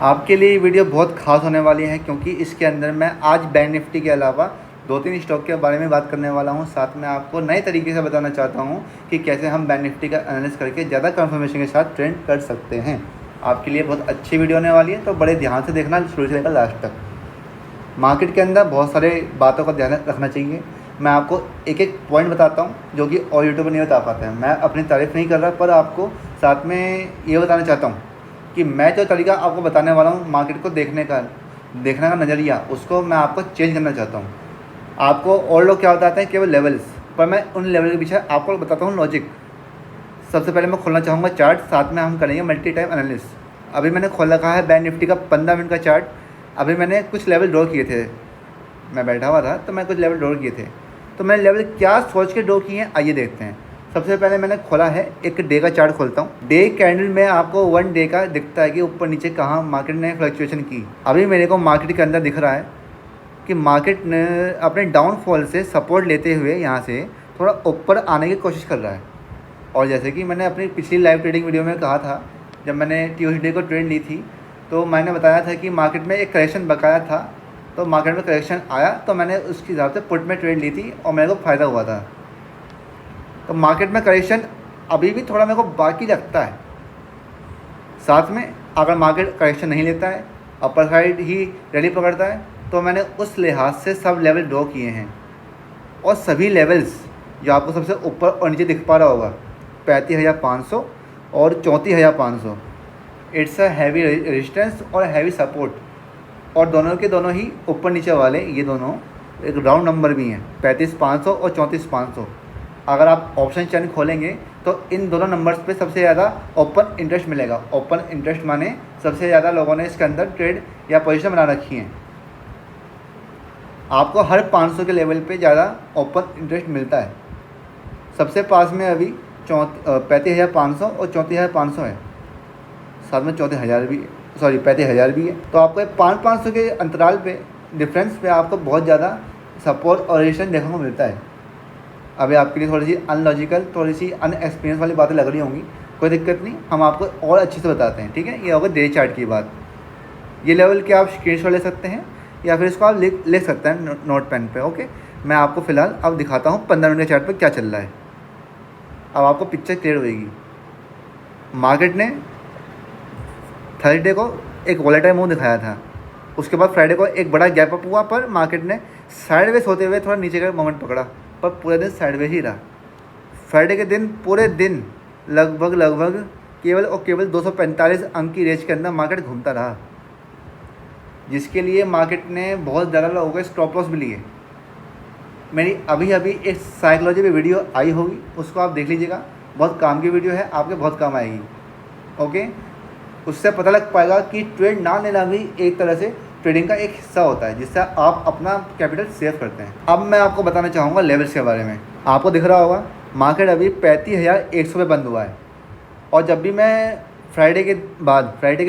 आपके लिए ये वीडियो बहुत खास होने वाली है क्योंकि इसके अंदर मैं आज बैंक निफ्टी के अलावा 2-3 स्टॉक के बारे में बात करने वाला हूँ। साथ में आपको नए तरीके से बताना चाहता हूँ कि कैसे हम बैंक निफ्टी का एनालिसिस करके ज़्यादा कंफर्मेशन के साथ ट्रेड कर सकते हैं। आपके लिए बहुत अच्छी वीडियो होने वाली है, तो बड़े ध्यान से देखना शुरू से लेकर लास्ट तक। मार्केट के अंदर बहुत सारे बातों का ध्यान रखना चाहिए। मैं आपको एक एक पॉइंट बताता हूँ जो कि और यूट्यूबर नहीं बता पाते हैं। मैं अपनी तारीफ़ नहीं कर रहा, पर आपको साथ में ये बताना चाहता हूँ कि मैं जो तरीका आपको बताने वाला हूँ मार्केट को देखने का नज़रिया, उसको मैं आपको चेंज करना चाहता हूँ। आपको और लोग क्या बताते हैं केवल लेवल्स, पर मैं उन लेवल के पीछे आपको बताता हूँ लॉजिक। सबसे पहले मैं खोलना चाहूँगा चार्ट, साथ में हम करेंगे मल्टी टाइम एनालिसिस। अभी मैंने खोल रखा है बैंक निफ्टी का 15 मिनट का चार्ट। अभी मैंने कुछ लेवल ड्रॉ किए थे, मैं बैठा हुआ था तो मैं कुछ लेवल ड्रॉ किए थे। तो मैंने लेवल क्या सोच के ड्रॉ किए हैं, आइए देखते हैं। सबसे पहले मैंने खोला है एक डे का चार्ट खोलता हूँ। डे कैंडल में आपको 1 डे का दिखता है कि ऊपर नीचे कहाँ मार्केट ने फ्लक्चुएशन की। अभी मेरे को मार्केट के अंदर दिख रहा है कि मार्केट ने अपने डाउनफॉल से सपोर्ट लेते हुए यहाँ से थोड़ा ऊपर आने की कोशिश कर रहा है। और जैसे कि मैंने अपनी पिछली लाइव ट्रेडिंग वीडियो में कहा था, जब मैंने ट्यूसडे को ट्रेड ली थी, तो मैंने बताया था कि मार्केट में एक करेक्शन बकाया था। तो मार्केट में करेक्शन आया तो मैंने उसके हिसाब से पुट में ट्रेड ली थी और मेरे को फ़ायदा हुआ था। तो मार्केट में करेक्शन अभी भी थोड़ा मेरे को बाकी लगता है। साथ में अगर मार्केट करेक्शन नहीं लेता है, अपर साइड ही रैली पकड़ता है, तो मैंने उस लिहाज से सब लेवल ड्रॉ किए हैं। और सभी लेवल्स जो आपको सबसे ऊपर और नीचे दिख पा रहा होगा, 35,500 और 34,500, इट्स अ हैवी रेजिस्टेंस और हैवी सपोर्ट। और दोनों के दोनों ही ऊपर नीचे वाले, ये दोनों एक राउंड नंबर भी हैं, 35,500 और 34,500। अगर आप ऑप्शन चैन खोलेंगे तो इन दोनों नंबर्स पे सबसे ज़्यादा ओपन इंटरेस्ट मिलेगा। ओपन इंटरेस्ट माने सबसे ज़्यादा लोगों ने इसके अंदर ट्रेड या पोजीशन बना रखी हैं। आपको हर 500 के लेवल पे ज़्यादा ओपन इंटरेस्ट मिलता है। सबसे पास में अभी 35,500 और 34,500 है, साथ में 34,000 भी, 35,000 भी है। तो आपको 500 के अंतराल पे डिफरेंस पे आपको बहुत ज़्यादा सपोर्ट और रेजिस्टेंस देखने को मिलता है। अभी आपके लिए थोड़ी सी अनलॉजिकल, थोड़ी सी अनएक्सपीरियंस वाली बातें लग रही होंगी, कोई दिक्कत नहीं, हम आपको और अच्छे से बताते हैं, ठीक है। ये होगा डे चार्ट की बात। ये लेवल के आप स्क्रीनशॉट ले सकते हैं या फिर इसको आप ले सकते हैं नोट पेन पे, ओके। मैं आपको फ़िलहाल अब दिखाता हूँ 15 मिनट के चार्ट पर क्या चल रहा है। अब आपको पिक्चर क्लियर होगी। मार्केट ने थर्सडे को एक वॉलेटाइल मूव दिखाया था, उसके बाद फ्राइडे को एक बड़ा गैप अप हुआ, पर मार्केट ने साइडवेज होते हुए थोड़ा नीचे का मोमेंट पकड़ा, पर पूरे दिन साइडवेज ही रहा। फ्राइडे के दिन पूरे दिन लगभग केवल और केवल 245 अंक की रेंज के अंदर मार्केट घूमता रहा, जिसके लिए मार्केट ने बहुत ज़्यादा लोगों के स्टॉप लॉस भी लिए। मेरी अभी एक साइकोलॉजी पे वीडियो आई होगी, उसको आप देख लीजिएगा, बहुत काम की वीडियो है, आपके बहुत काम आएगी, ओके। उससे पता लग पाएगा कि ट्रेड ना लेना भी एक तरह से ट्रेडिंग का एक हिस्सा होता है, जिससे आप अपना कैपिटल सेव करते हैं। अब मैं आपको बताना चाहूँगा लेवल्स के बारे में। आपको दिख रहा होगा मार्केट अभी 35,100 पे बंद हुआ है। और जब भी मैं फ्राइडे के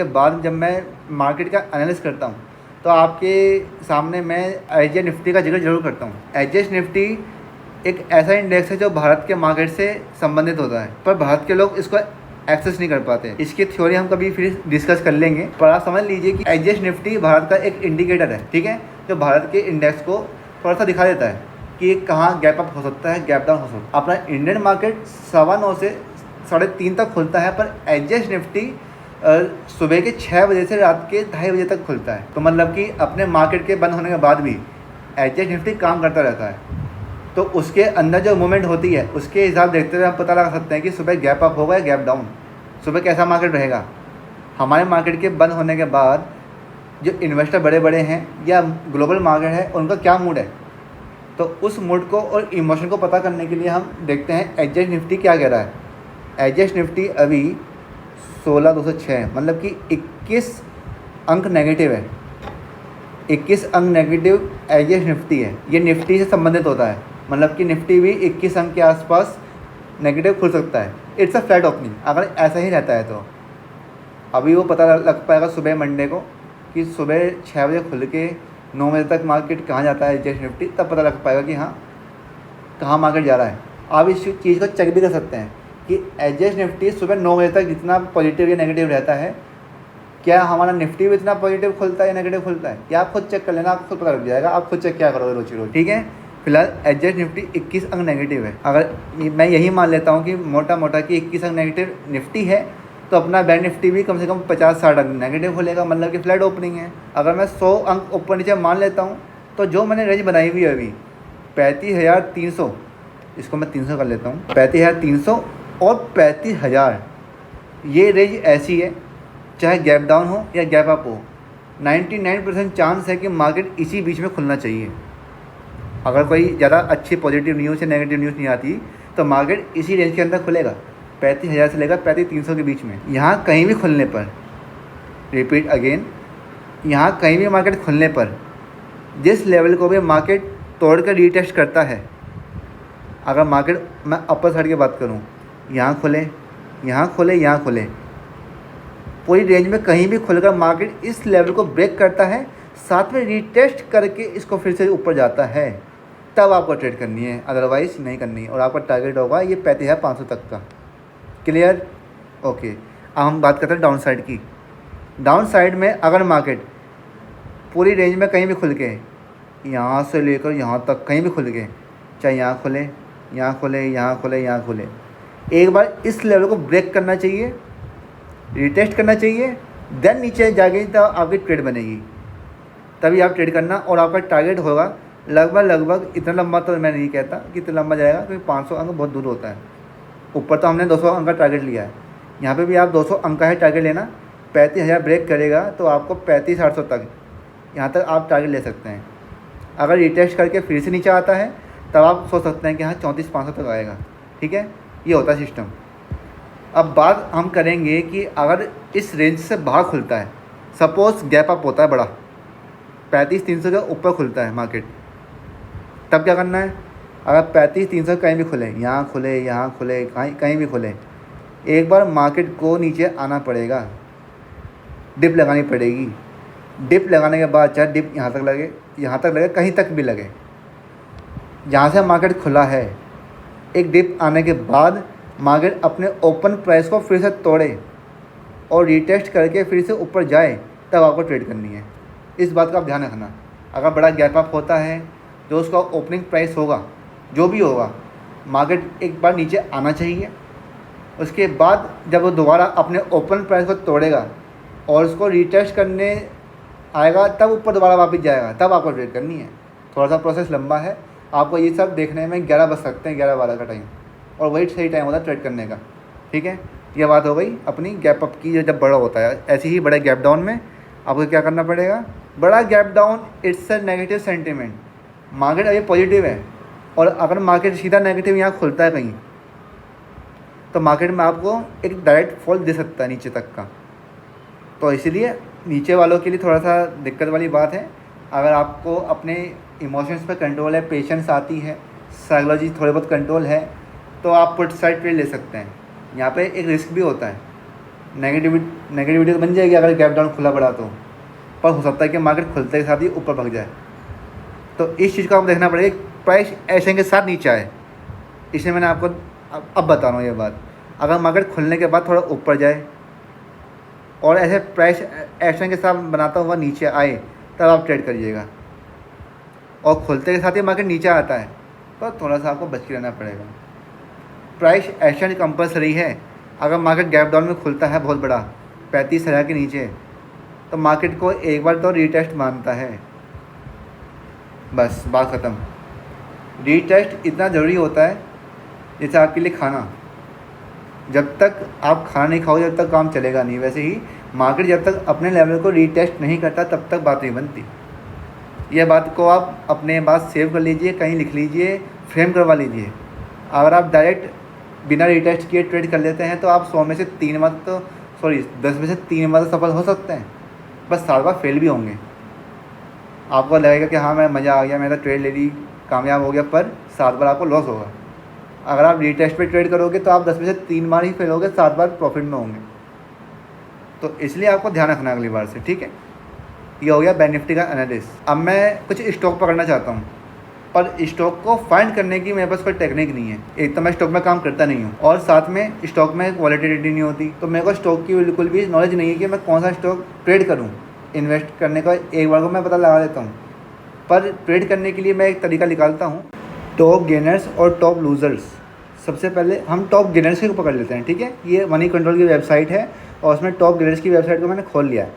बाद जब मैं मार्केट का एनालिसिस करता हूँ, तो आपके सामने मैं एचजीएस निफ्टी का जिक्र जरूर करता हूँ। एचजीएस निफ्टी एक ऐसा इंडेक्स है जो भारत के मार्केट से संबंधित होता है, पर भारत के लोग इसको एक्सेस नहीं कर पाते। इसकी थ्योरी हम कभी फिर डिस्कस कर लेंगे, पर आप समझ लीजिए कि एचजीएस निफ्टी भारत का एक इंडिकेटर है, ठीक है, जो भारत के इंडेक्स को थोड़ा सा दिखा देता है कि कहाँ गैप अप हो सकता है, गैप डाउन हो सकता है। अपना इंडियन मार्केट 9:15 से 3:30 तक खुलता है, पर एचजीएस निफ्टी सुबह के 6 बजे से रात के 2:30 बजे तक खुलता है। तो मतलब कि अपने मार्केट के बंद होने के बाद भी एचजीएस निफ्टी काम करता रहता है। तो उसके अंदर जो मूवमेंट होती है उसके हिसाब देखते हुए हम पता लगा सकते हैं कि सुबह गैप अप होगा या गैप डाउन, सुबह कैसा मार्केट रहेगा। हमारे मार्केट के बंद होने के बाद जो इन्वेस्टर बड़े हैं या ग्लोबल मार्केट है, उनका क्या मूड है, तो उस मूड को और इमोशन को पता करने के लिए हम देखते हैं एचजीएस निफ्टी क्या कह रहा है। एचजीएस निफ्टी अभी 16,206, मतलब कि 21 अंक नेगेटिव है। 21 अंक नेगेटिव एचजीएस निफ्टी है। ये निफ्टी से संबंधित होता है, मतलब कि निफ्टी भी 21 अंक के आसपास नेगेटिव खुल सकता है। इट्स अ फ्लैट ओपनिंग, अगर ऐसा ही रहता है तो अभी वो पता लग पाएगा सुबह मंडे को कि सुबह 6 बजे खुल के 9 बजे तक मार्केट कहाँ जाता है एचजीएस निफ्टी, तब पता लग पाएगा कि हाँ कहाँ मार्केट जा रहा है। आप इस चीज़ को चेक भी कर सकते हैं कि एचजीएस निफ्टी सुबह 9 बजे तक जितना पॉजिटिव या नेगेटिव रहता है, क्या हमारा निफ्टी भी इतना पॉजिटिव खुलता है या नेगेटिव खुलता है, या आप खुद चेक कर लेना, आपको खुद पता लग जाएगा। आप खुद चेक क्या करोगे रोज रोज, ठीक है। फिलहाल एच निफ्टी 21 अंक नेगेटिव है। अगर मैं यही मान लेता हूँ कि मोटा मोटा कि 21 अंक नेगेटिव निफ्टी है, तो अपना बैंक निफ्टी भी कम से कम 50-60 अंक नेगेटिव खुलेगा, मतलब कि फ्लैट ओपनिंग है। अगर मैं 100 अंक ऊपर नीचे मान लेता हूँ, तो जो मैंने रेंज बनाई हुई है अभी 35,300, इसको मैं 300 कर लेता हूँ, 35,300 और 35,000, ये रेंज ऐसी है, चाहे गैप डाउन हो या गैप अप हो, 99% चांस है कि मार्केट इसी बीच में खुलना चाहिए। अगर कोई ज़्यादा अच्छी पॉजिटिव न्यूज़ या नेगेटिव न्यूज़ नहीं आती, तो मार्केट इसी रेंज के अंदर खुलेगा, 35,000 से लेकर 35,300 के बीच में। यहाँ कहीं भी खुलने पर, रिपीट अगेन, यहाँ कहीं भी मार्केट खुलने पर जिस लेवल को भी मार्केट तोड़ कर रीटेस्ट करता है, अगर मार्केट, मैं अपर साइड की बात करूँ, यहाँ खुले, यहाँ खुले, यहाँ खुले, पूरी रेंज में कहीं भी खुलकर मार्केट इस लेवल को ब्रेक करता है, साथ में रीटेस्ट करके इसको फिर से ऊपर जाता है, तब आपको ट्रेड करनी है, अदरवाइज़ नहीं करनी है। और आपका टारगेट होगा ये 35,500 तक का। क्लियर? ओके। अब हम बात करते हैं डाउन साइड की। डाउन साइड में अगर मार्केट पूरी रेंज में कहीं भी खुल के, यहाँ से लेकर यहाँ तक कहीं भी खुल के, चाहे यहाँ खुले, यहाँ खुले, यहाँ खुले, यहाँ खुले, एक बार इस लेवल को ब्रेक करना चाहिए, रिटेस्ट करना चाहिए, देन नीचे जाएगी तो आपकी ट्रेड बनेगी, तभी आप ट्रेड करना। और आपका टारगेट होगा लगभग इतना लंबा, तो मैं नहीं कहता कि इतना लंबा जाएगा, क्योंकि 500 अंक बहुत दूर होता है। ऊपर तो हमने 200 अंक का टारगेट लिया है, यहाँ पे भी आप 200 अंक का है टारगेट लेना। 35,000 ब्रेक करेगा तो आपको 35,800 तक, यहाँ तक आप टारगेट ले सकते हैं। अगर रिटेस्ट करके फिर से नीचे आता है, तब आप सोच सकते हैं कि हाँ 34,500 तक आएगा, ठीक है। ये होता है सिस्टम। अब बात हम करेंगे कि अगर इस रेंज से बाहर खुलता है, सपोज़ गैप अप होता है बड़ा, 35,300 के ऊपर खुलता है मार्केट, तब क्या करना है। अगर 35,300 कहीं भी खुले, यहाँ खुले, यहाँ खुले, कहीं भी खुले, एक बार मार्केट को नीचे आना पड़ेगा, डिप लगानी पड़ेगी। डिप लगाने के बाद चाहे डिप यहाँ तक लगे, यहाँ तक लगे, कहीं तक भी लगे, जहाँ से मार्केट खुला है, एक डिप आने के बाद मार्केट अपने ओपन प्राइस को फिर से तोड़े और रीटेस्ट करके फिर से ऊपर जाए, तब आपको ट्रेड करनी है। इस बात का आप ध्यान रखना। अगर बड़ा गैप अप होता है, जो उसका ओपनिंग प्राइस होगा, जो भी होगा, मार्केट एक बार नीचे आना चाहिए, उसके बाद जब वो दोबारा अपने ओपन प्राइस को तोड़ेगा और उसको रीटेस्ट करने आएगा, तब ऊपर दोबारा वापस जाएगा, तब आपको ट्रेड करनी है। थोड़ा सा प्रोसेस लंबा है, आपको ये सब देखने में 11 बज सकते हैं, 11-12 का टाइम, और वही सही टाइम होता है ट्रेड करने का, ठीक है। ये बात हो गई अपनी गैप अप की, जब बड़ा होता है। ऐसे ही बड़े गैप डाउन में आपको क्या करना पड़ेगा। बड़ा gap down it's a negative sentiment, market अभी पॉजिटिव है, और अगर मार्केट सीधा नेगेटिव यहाँ खुलता है कहीं, तो मार्केट में आपको एक डायरेक्ट फॉल दे सकता है नीचे तक का। तो इसीलिए नीचे वालों के लिए थोड़ा सा दिक्कत वाली बात है। अगर आपको अपने इमोशंस पर कंट्रोल है, पेशेंस आती है, साइकोलॉजी थोड़े बहुत कंट्रोल है, तो आप पुट साइड ट्रेड ले सकते हैं। यहाँ पे एक रिस्क भी होता है, नेगेटिविटी तो बन जाएगी अगर गैप डाउन खुला पड़ा तो, पर हो सकता है कि मार्केट खुलते के साथ ही ऊपर भाग जाए। तो इस चीज़ को आपको देखना पड़ेगा, प्राइस एक्शन के साथ नीचे आए। इसलिए मैंने आपको अब बता रहा हूँ ये बात। अगर मार्केट खुलने के बाद थोड़ा ऊपर जाए और ऐसे प्राइस एक्शन के साथ बनाता हुआ नीचे आए, तब आप ट्रेड करिएगा। और खुलते के साथ ही मार्केट नीचे आता है, तो थोड़ा सा आपको बच के रहना पड़ेगा। प्राइस एक्शन कंपलसरी है। अगर मार्केट गैप डाउन में खुलता है बहुत बड़ा 35,000 के नीचे, तो मार्केट को एक बार तो रीटेस्ट मानता है, बस बात ख़त्म। रीटेस्ट इतना ज़रूरी होता है जैसे आपके लिए खाना, जब तक आप खाना नहीं खाओगे जब तक काम चलेगा नहीं। वैसे ही मार्केट जब तक अपने लेवल को रीटेस्ट नहीं करता, तब तक बात नहीं बनती। यह बात को आप अपने पास सेव कर लीजिए, कहीं लिख लीजिए, फ्रेम करवा लीजिए। अगर आप डायरेक्ट बिना रीटेस्ट किए ट्रेड कर लेते हैं, तो आप 100 में से 3 बार तो 10 में से 3 बार सफल हो सकते हैं, बस 7 बार फेल भी होंगे। आपको लगेगा कि हाँ मैं मज़ा आ गया, मैंने ट्रेड ले ली, कामयाब हो गया, पर 7 बार आपको लॉस होगा। अगर आप रीटेस्ट पे ट्रेड करोगे तो आप 10 में से 3 बार ही फेल होगे, 7 बार प्रॉफिट में होंगे। तो इसलिए आपको ध्यान रखना अगली बार से, ठीक है। ये हो गया बैंक निफ्टी का एनालिसिस। अब मैं कुछ स्टॉक पकड़ना चाहता हूँ, पर स्टॉक को फाइंड करने की मेरे पास कोई टेक्निक नहीं है। एक तो मैं स्टॉक में काम करता नहीं हूँ और साथ में स्टॉक में वॉलेटिलिटी नहीं होती, तो मेरे को स्टॉक की बिल्कुल भी नॉलेज नहीं है कि मैं कौन सा स्टॉक ट्रेड करूँ। इन्वेस्ट करने का एक बार को मैं पता लगा देता हूँ, पर ट्रेड करने के लिए मैं एक तरीका निकालता हूँ। टॉप गेनर्स और टॉप लूज़र्स। सबसे पहले हम टॉप गेनर्स को पकड़ लेते हैं, ठीक है। ये मनी कंट्रोल की वेबसाइट है और उसमें टॉप गेनर्स की वेबसाइट को मैंने खोल लिया है।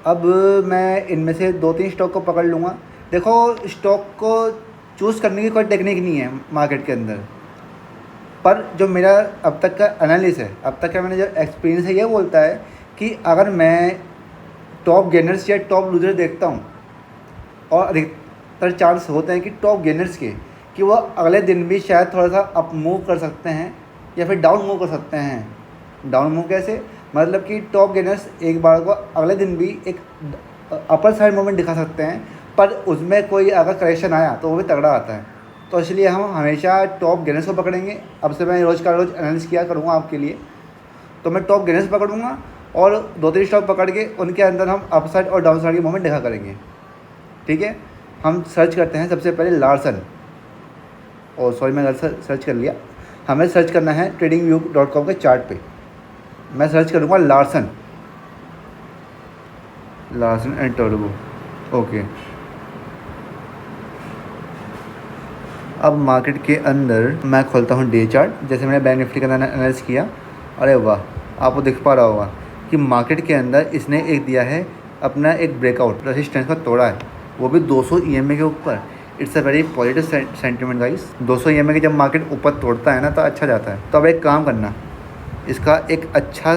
अब मैं इनमें से 2-3 स्टॉक को पकड़ लूँगा। देखो, स्टॉक को चूज़ करने की कोई टेक्निक नहीं है मार्केट के अंदर, पर जो मेरा अब तक का एनालिसिस है, अब तक का मैंने जो एक्सपीरियंस है, ये बोलता है कि अगर मैं टॉप गेनर्स या टॉप लूजर देखता हूँ, और अधिकतर चांस होते हैं कि टॉप गेनर्स के, कि वो अगले दिन भी शायद थोड़ा सा अप मूव कर सकते हैं या फिर डाउन मूव कर सकते हैं। डाउन मूव कैसे? मतलब कि टॉप गेनर्स एक बार को अगले दिन भी एक अपर साइड मूवमेंट दिखा सकते हैं, पर उसमें कोई अगर करेक्शन आया तो वो भी तगड़ा आता है। तो इसलिए हम हमेशा टॉप गेनर्स को पकड़ेंगे। अब से मैं रोज़ का रोज़ एनालिसिस किया करूँगा आपके लिए। तो मैं टॉप गेनर्स पकड़ूँगा और 2-3 स्टॉक पकड़ के उनके अंदर हम अप साइड और डाउन साइड की मूवमेंट देखा करेंगे, ठीक है। हम सर्च करते हैं सबसे पहले लार्सन, और सॉरी मैं सर्च कर लिया। हमें सर्च करना है tradingview.com के चार्ट पे। मैं सर्च करूँगा लार्सन एंड टर्बो, ओके। अब मार्केट के अंदर मैं खोलता हूँ डे चार्ट। जैसे मैंने बैंक निफ्टी का एनालिसिस किया, अरे वाह, आपको दिख पा रहा होगा कि मार्केट के अंदर इसने एक दिया है अपना एक ब्रेकआउट, रेजिस्टेंस को तोड़ा है, वो भी 200 EMA के ऊपर। It's a very positive sentiment guys. 200 EMA के जब मार्केट ऊपर तोड़ता है ना, तो अच्छा जाता है। तो अब एक काम करना, इसका एक अच्छा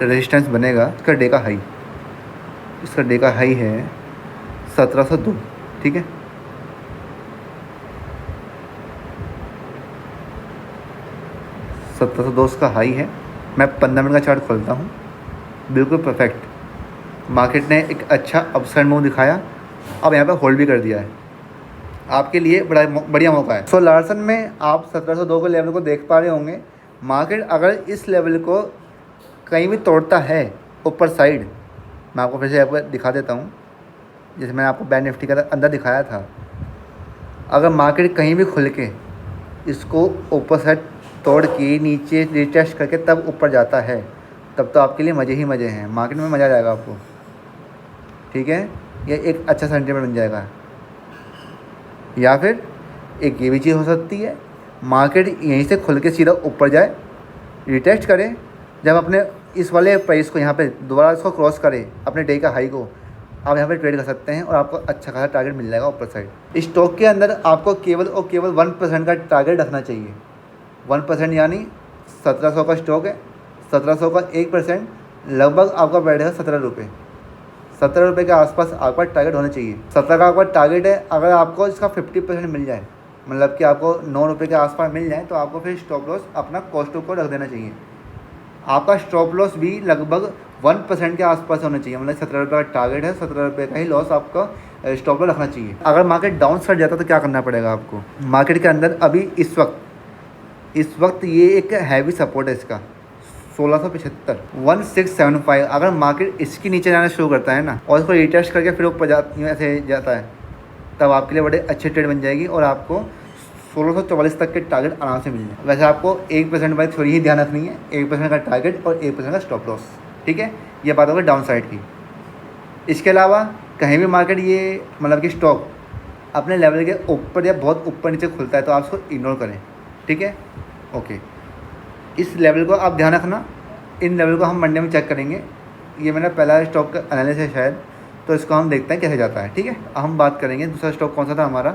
रेजिस्टेंस बनेगा। इसका डे का हाई है 1702, ठीक है। उसका हाई है। मैं 15 मिनट का चार्ट खोलता हूँ, बिल्कुल परफेक्ट। मार्केट ने एक अच्छा अपसाइड मूव दिखाया, अब यहाँ पे होल्ड भी कर दिया है। आपके लिए बड़ा बढ़िया मौका है। सो लार्सन में आप 1702 के लेवल को देख पा रहे होंगे। मार्केट अगर इस लेवल को कहीं भी तोड़ता है ऊपर साइड, मैं आपको फिर से आपको दिखा देता हूँ, जैसे मैंने आपको बैंक निफ्टी का अंदर दिखाया था। अगर मार्केट कहीं भी खुल के इसको ऊपर साइड तोड़ के नीचे रिटेस्ट करके तब ऊपर जाता है, तब तो आपके लिए मज़े ही मज़े हैं। मार्केट में मज़ा आ जाएगा आपको, ठीक है। ये एक अच्छा सेंटीमेंट बन जाएगा। या फिर एक ये भी चीज़ हो सकती है, मार्केट यहीं से खुल के सीधा ऊपर जाए, रिटेस्ट करे, जब अपने इस वाले प्राइस को यहाँ पे दोबारा इसको क्रॉस करे, अपने डे का हाई को, आप यहाँ पे ट्रेड कर सकते हैं और आपको अच्छा खासा टारगेट मिल जाएगा ऊपर साइड। स्टॉक के अंदर आपको केवल और केवल 1% का टारगेट रखना चाहिए। 1% यानी 1700 का स्टॉक है, 1700 का 1% लगभग आपका बैठेगा 17 रुपये। 17 रुपये के आसपास आपका टारगेट होना चाहिए। 17 का आपका टारगेट है। अगर आपको इसका 50% मिल जाए, मतलब कि आपको 9 रुपये के आसपास मिल जाए, तो आपको फिर स्टॉप लॉस अपना कॉस्ट को रख देना चाहिए। आपका स्टॉप लॉस भी लगभग 1% के आसपास होना चाहिए। मतलब 17 रुपये का टारगेट है, 17 रुपये का ही लॉस आपका स्टॉप लॉस रखना चाहिए। अगर मार्केट डाउन साइड जाता तो क्या करना पड़ेगा आपको? मार्केट के अंदर अभी इस वक्त ये एक हैवी सपोर्ट है इसका 1675 1675। अगर मार्केट इसके नीचे जाना शुरू करता है ना और इसको रिटेस्ट करके फिर ऊपर ऐसे जाता है, तब आपके लिए बड़े अच्छे ट्रेड बन जाएगी और आपको 1644 तक के टारगेट आराम से मिल जाए। वैसे आपको 1% वाली थोड़ी ही ध्यान रखनी है, 1% का टारगेट और 1% का स्टॉप लॉस, ठीक है। ये बात होगी डाउन साइड की। इसके अलावा कहीं भी मार्केट ये मतलब कि स्टॉक अपने लेवल के ऊपर या बहुत ऊपर नीचे खुलता है, तो आप उसको इग्नोर करें, ठीक है, ओके। इस लेवल को आप ध्यान रखना। इन लेवल को हम मंडे में चेक करेंगे। ये मेरा पहला स्टॉक का एनालिसिस है शायद, तो इसको हम देखते हैं कैसे जाता है, ठीक है। हम बात करेंगे दूसरा स्टॉक कौन सा था हमारा।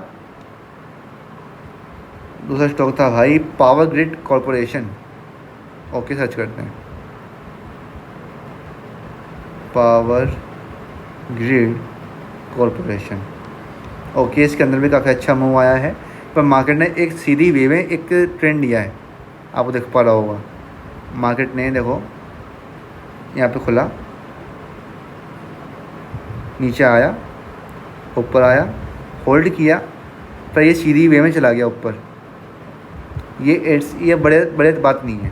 दूसरा स्टॉक था भाई power grid corporation, okay. Search करते हैं पावर ग्रिड कॉरपोरेशन, ओके। इसके अंदर भी काफ़ी अच्छा मूव आया है, पर मार्केट ने एक सीधी वे में एक ट्रेंड लिया है, आपको देख पा रहा होगा। मार्केट ने देखो यहाँ पे खुला, नीचे आया, ऊपर आया, होल्ड किया, पर ये सीधी वे में चला गया ऊपर। ये बड़े बात नहीं है।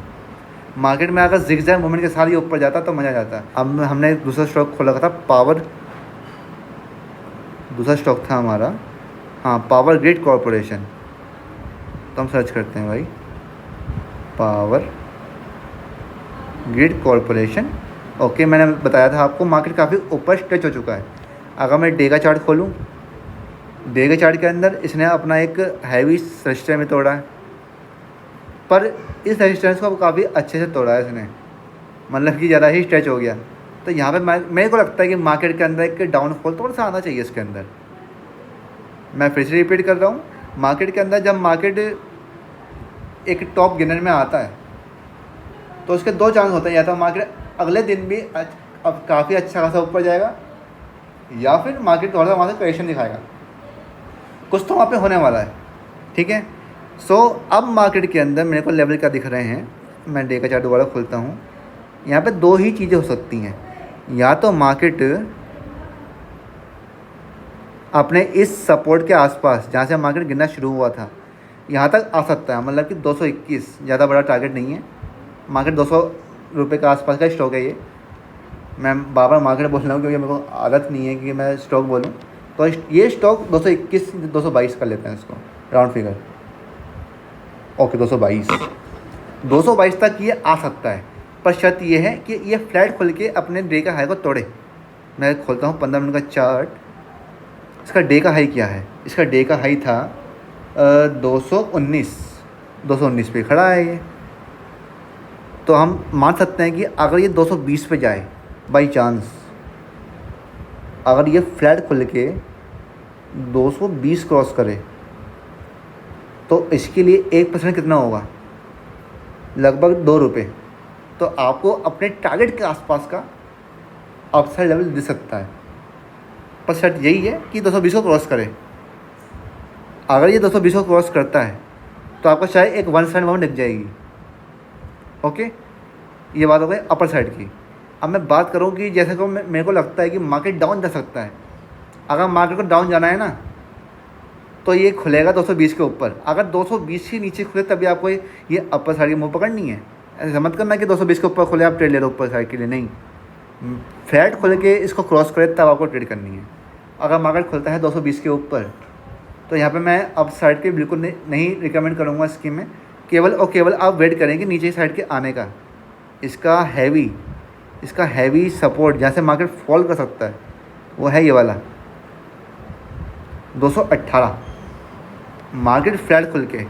मार्केट में अगर जिगजैग मूवमेंट के साथ ये ऊपर जाता तो मज़ा जाता। अब हमने दूसरा स्टॉक खोला था पावर दूसरा स्टॉक था हमारा, हाँ, पावर ग्रिड कॉरपोरेशन। तो हम सर्च करते हैं भाई, पावर ग्रिड कॉरपोरेशन। ओके, मैंने बताया था आपको मार्केट काफ़ी ऊपर स्ट्रेच हो चुका है। अगर मैं डे का चार्ट खोलूँ, डे के चार्ट के अंदर इसने अपना एक हैवी रजिस्टर में तोड़ा है, पर इस रेजिस्टेंस को काफ़ी अच्छे से तोड़ा है इसने, मतलब कि ज़्यादा ही स्ट्रेच हो गया। तो यहाँ पे मेरे को लगता है कि मार्केट के अंदर एक डाउनफॉल थोड़ा सा आना चाहिए इसके अंदर। मैं फिर से रिपीट कर रहा हूँ, मार्केट के अंदर जब मार्केट एक टॉप गिनर में आता है तो उसके दो चांस होते हैं, या तो मार्केट अगले दिन भी अब काफ़ी अच्छा खासा ऊपर जाएगा, या फिर मार्केट थोड़ा सा वहाँ से करेक्शन दिखाएगा। कुछ तो वहाँ पे होने वाला है, ठीक है। सो अब मार्केट के अंदर मेरे को लेवल क्या दिख रहे हैं, मैं डे का चार्ट दोबारा खोलता हूँ। यहाँ पे दो ही चीज़ें हो सकती हैं, या तो मार्केट अपने इस सपोर्ट के आसपास जहाँ से मार्केट गिरना शुरू हुआ था यहाँ तक आ सकता है, मतलब कि 221 ज़्यादा बड़ा टारगेट नहीं है। मार्केट 200 रुपये के आसपास का स्टॉक है ये। मैं बार बार मार्केट बोल रहा हूँ क्योंकि मेरे को आदत नहीं है कि मैं स्टॉक बोलूँ। तो ये स्टॉक 221 222 कर लेते हैं इसको, राउंड फिगर। ओके, 222 तक ये आ सकता है, पर शर्त ये है कि ये फ्लैट खुल के अपने डे का हाई को तोड़े। मैं खोलता हूँ 15 मिनट का चार्ट। इसका डे का हाई क्या है, इसका डे का हाई था 219 पे खड़ा है ये। तो हम मान सकते हैं कि अगर ये 220 पे जाए बाई चांस, अगर ये फ्लैट खुल के 220 क्रॉस करे तो इसके लिए 1% कितना होगा, लगभग 2 रुपये। तो आपको अपने टारगेट के आसपास का अपसाइड लेवल दे सकता है, पर शर्त यही है कि 220 को क्रॉस करे। अगर ये 220 को क्रॉस करता है तो आपको शायद एक वन साइड मूवमेंट दिख जाएगी। ओके, ये बात हो गई अपर साइड की। अब मैं बात करूँ कि जैसे को मेरे को लगता है कि मार्केट डाउन जा सकता है। अगर मार्केट को डाउन जाना है ना तो ये खुलेगा 220 के ऊपर। अगर 220 के नीचे खुले तभी आपको ये अपर साइड की मूव पकड़नी है। ऐसा मत करना कि 220 के ऊपर खुले आप ट्रेड ले लो ऊपर साइड के लिए, नहीं। फ्लैट खुल के इसको क्रॉस करे तब आपको ट्रेड करनी है। अगर मार्केट खुलता है 220 के ऊपर तो यहाँ पे मैं अप साइड के बिल्कुल नहीं रिकमेंड करूँगा स्कीम में। केवल और केवल आप वेट करेंगे नीचे साइड के आने का। इसका हैवी सपोर्ट जहाँ से मार्केट फॉल कर सकता है वो है ये वाला 218। मार्केट फ्लैट खुल के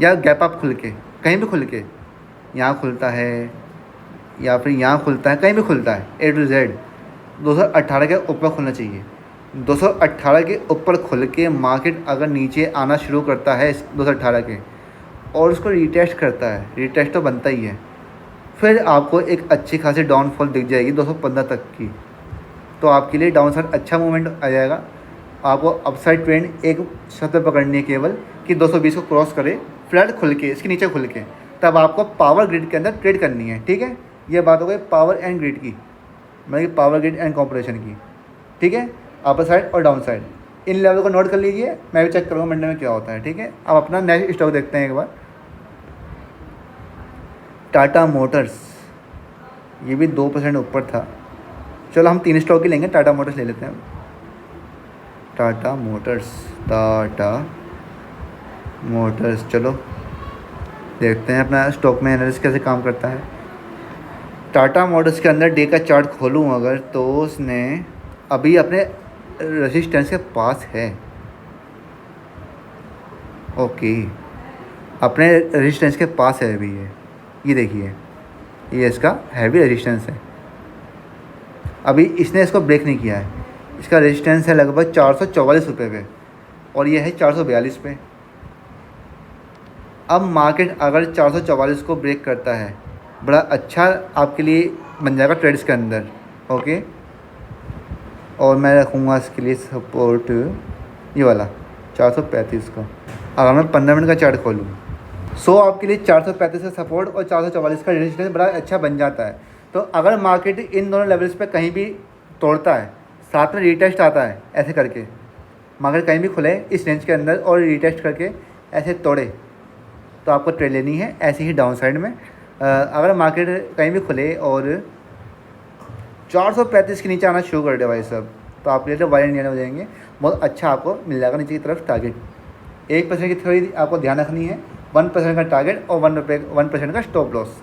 या गैप अप खुल के, कहीं भी खुल के, यहाँ खुलता है या फिर यहाँ खुलता है, कहीं भी खुलता है, A to Z 218 के ऊपर खुलना चाहिए। 218 के ऊपर खुल के मार्केट अगर नीचे आना शुरू करता है 218 के और उसको रीटेस्ट करता है, रीटेस्ट तो बनता ही है, फिर आपको एक अच्छी खासी डाउनफॉल दिख जाएगी 215 तक की। तो आपके लिए डाउन साइड अच्छा मूवमेंट आ जाएगा। आपको अपसाइड ट्रेंड एक शर्त पकड़नी है केवल कि 220 को क्रॉस करे फ्लैट खुल के, इसके नीचे खुल के, तब आपको पावर ग्रिड के अंदर ट्रेड करनी है, ठीक है। ये बात हो गई पावर एंड ग्रिड की, मतलब पावर ग्रिड एंड कॉर्पोरेशन की, ठीक है। अपर साइड और डाउन साइड इन लेवल को नोट कर लीजिए, मैं भी चेक करूँगा मंडे में क्या होता है, ठीक है। अब अपना नेक्स्ट स्टॉक देखते हैं एक बार, टाटा मोटर्स। ये भी 2% ऊपर था। चलो हम 3 स्टॉक ही लेंगे, टाटा मोटर्स ले लेते हैं। टाटा मोटर्स चलो देखते हैं अपना स्टॉक में एनालिसिस कैसे काम करता है। टाटा मोटर्स के अंदर डे का चार्ट खोलूँ अगर तो उसने अभी अपने रेजिस्टेंस के पास है। ओके, अपने रेजिस्टेंस के पास है अभी ये देखिए, ये इसका हैवी रेजिस्टेंस है। अभी इसने इसको ब्रेक नहीं किया है। इसका रेजिस्टेंस है लगभग 444 रुपये पे और ये है 442 पे। अब मार्केट अगर 444 को ब्रेक करता है, बड़ा अच्छा आपके लिए बन जाएगा ट्रेड्स के अंदर, ओके। और मैं रखूँगा इसके लिए सपोर्ट ये वाला 435 का। अगर मैं 15 मिनट का चार्ट खोलूँ सो आपके लिए 435 का सपोर्ट और 444 का रेजिस्टेंस बड़ा अच्छा बन जाता है। तो अगर मार्केट इन दोनों लेवल्स पे कहीं भी तोड़ता है, साथ में रीटेस्ट आता है, ऐसे करके मार्केट कहीं भी खुले इस रेंज के अंदर और रीटेस्ट करके ऐसे तोड़े तो आपको ट्रेड लेनी है। ऐसे ही डाउन साइड में अगर मार्केट कहीं भी खुले और 435 के नीचे आना शुरू कर दे भाई साहब, तो आपके लिए तो वाइड इंडियन हो जाएंगे, बहुत अच्छा आपको मिल जाएगा नीचे की तरफ टारगेट। 1% की थोड़ी आपको ध्यान रखनी है, 1% का टारगेट और 1% का स्टॉप लॉस।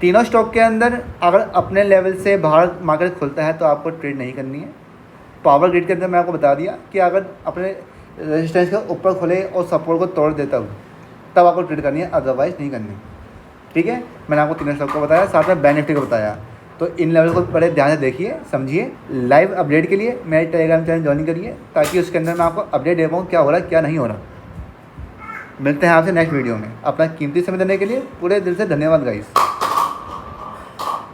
तीनों स्टॉक के अंदर अगर अपने लेवल से बाहर मार्केट खुलता है तो आपको ट्रेड नहीं करनी है। पावर ग्रिड के अंदर मैं आपको बता दिया कि अगर अपने रेजिस्टेंस के ऊपर खुले और सपोर्ट को तोड़ देता हूँ तब आपको ट्रेड करनी है, अदरवाइज़ नहीं करनी। ठीक है, मैंने आपको तीनों स्टॉक को बताया, साथ में बैंक निफ्टी को बताया। तो इन लेवल को बड़े ध्यान से देखिए, समझिए। लाइव अपडेट के लिए मेरे टेलीग्राम चैनल ज्वाइन करिए ताकि उसके अंदर मैं आपको अपडेट दे पाऊँ क्या हो रहा है क्या नहीं हो रहा। मिलते हैं आपसे नेक्स्ट वीडियो में। अपना कीमती समय देने के लिए पूरे दिल से धन्यवाद गाइस।